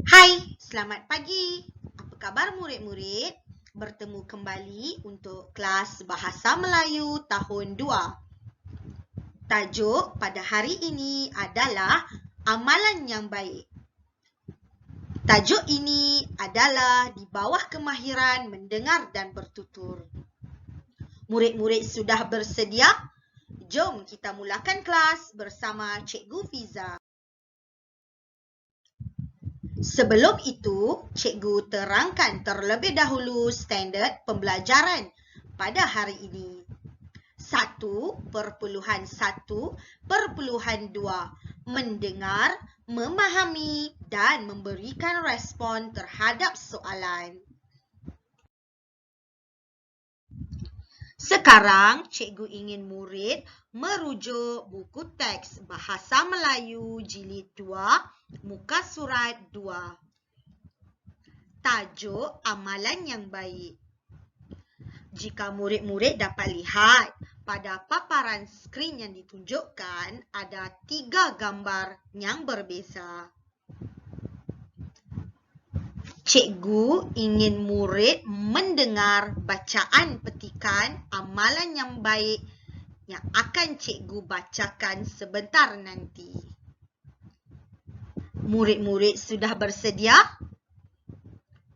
Hai, selamat pagi. Apa khabar murid-murid? Bertemu kembali untuk kelas Bahasa Melayu tahun 2. Tajuk pada hari ini adalah amalan yang baik. Tajuk ini adalah di bawah kemahiran mendengar dan bertutur. Murid-murid sudah bersedia? Jom kita mulakan kelas bersama Cikgu Fiza. Sebelum itu, cikgu terangkan terlebih dahulu standard pembelajaran pada hari ini. 1.1.2 mendengar, memahami dan memberikan respon terhadap soalan. Sekarang, cikgu ingin murid merujuk buku teks Bahasa Melayu Jilid 2, muka surat 2. Tajuk amalan yang baik. Jika murid-murid dapat lihat, pada paparan skrin yang ditunjukkan ada 3 gambar yang berbeza. Cikgu ingin murid mendengar bacaan petikan amalan yang baik yang akan cikgu bacakan sebentar nanti. Murid-murid sudah bersedia?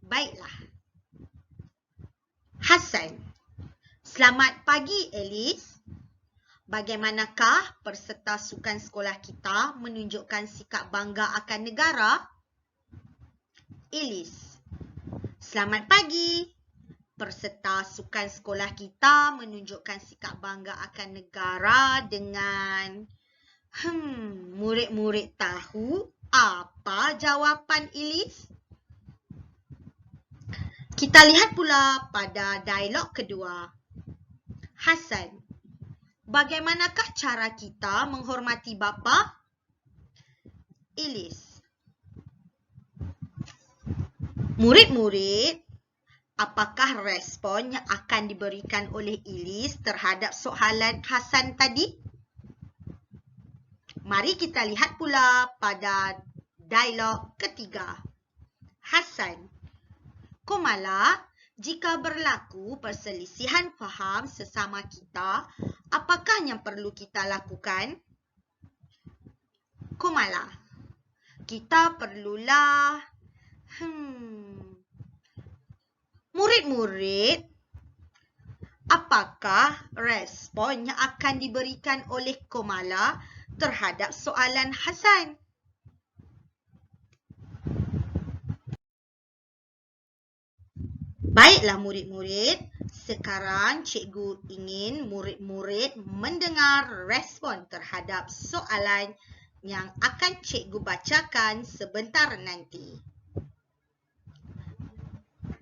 Baiklah. Hasan. Selamat pagi, Alice. Bagaimanakah peserta sukan sekolah kita menunjukkan sikap bangga akan negara? Alice. Selamat pagi. Peserta sukan sekolah kita menunjukkan sikap bangga akan negara dengan... Murid-murid tahu apa jawapan Alice? Kita lihat pula pada dialog kedua. Hasan. Bagaimanakah cara kita menghormati bapa? Alice. Murid-murid, apakah respon yang akan diberikan oleh Alice terhadap soalan Hasan tadi? Mari kita lihat pula pada dialog ketiga. Hasan. Komala, jika berlaku perselisihan faham sesama kita, apakah yang perlu kita lakukan? Komala. Kita perlulah... Murid-murid, apakah respon yang akan diberikan oleh Komala terhadap soalan Hasan? Baiklah murid-murid, sekarang cikgu ingin murid-murid mendengar respon terhadap soalan yang akan cikgu bacakan sebentar nanti.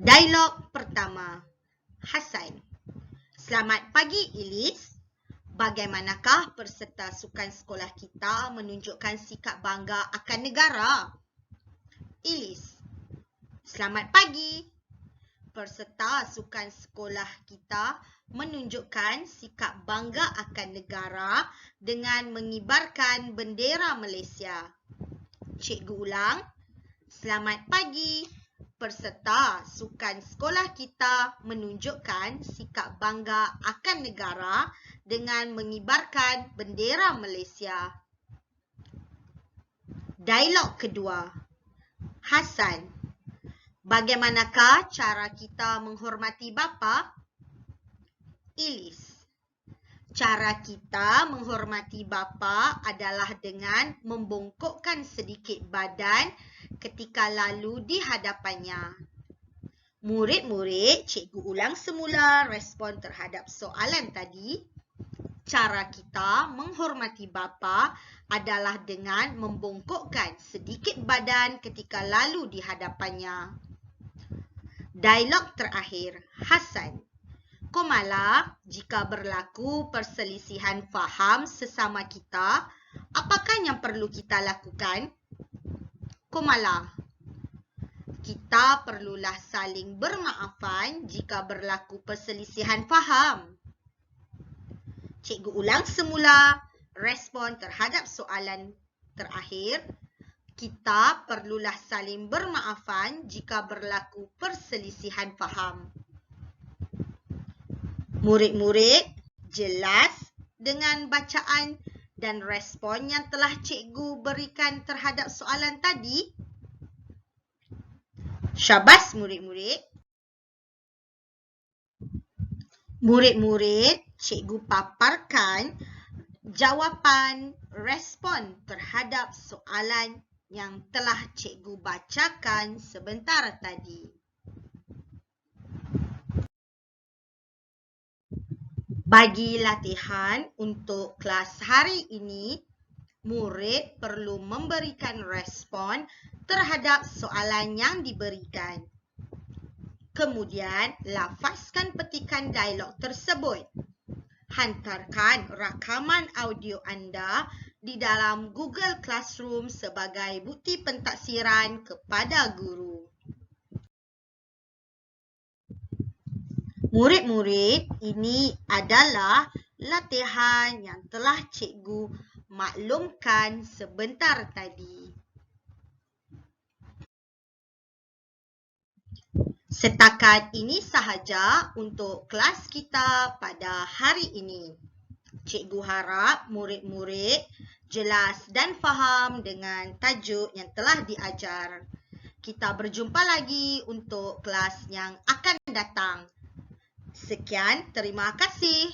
Dialog pertama. Hasan. Selamat pagi, Alice. Bagaimanakah peserta sukan sekolah kita menunjukkan sikap bangga akan negara? Alice. Selamat pagi. Peserta sukan sekolah kita menunjukkan sikap bangga akan negara dengan mengibarkan bendera Malaysia. Cikgu ulang. Selamat pagi. Peserta sukan sekolah kita menunjukkan sikap bangga akan negara dengan mengibarkan bendera Malaysia. Dialog kedua. Hasan. Bagaimanakah cara kita menghormati bapa? Alice. Cara kita menghormati bapa adalah dengan membongkokkan sedikit badan ketika lalu di hadapannya. Murid-murid, cikgu ulang semula respon terhadap soalan tadi. Cara kita menghormati bapa adalah dengan membongkokkan sedikit badan ketika lalu di hadapannya. Dialog terakhir. Hasan. Komala, jika berlaku perselisihan faham sesama kita, apakah yang perlu kita lakukan? Komala. Kita perlulah saling bermaafan jika berlaku perselisihan faham. Cikgu ulang semula respon terhadap soalan terakhir. kita perlulah saling bermaafan jika berlaku perselisihan faham. Murid-murid, jelas dengan bacaan dan respon yang telah cikgu berikan terhadap soalan tadi? Syabas murid-murid. Murid-murid, cikgu paparkan jawapan respon terhadap soalan yang telah cikgu bacakan sebentar tadi. Bagi latihan untuk kelas hari ini, murid perlu memberikan respon terhadap soalan yang diberikan. Kemudian, lafazkan petikan dialog tersebut. Hantarkan rakaman audio anda di dalam Google Classroom sebagai bukti pentaksiran kepada guru. Murid-murid, ini adalah latihan yang telah cikgu maklumkan sebentar tadi. Setakat ini sahaja untuk kelas kita pada hari ini. Cikgu harap murid-murid jelas dan faham dengan tajuk yang telah diajar. Kita berjumpa lagi untuk kelas yang akan datang. Sekian, terima kasih.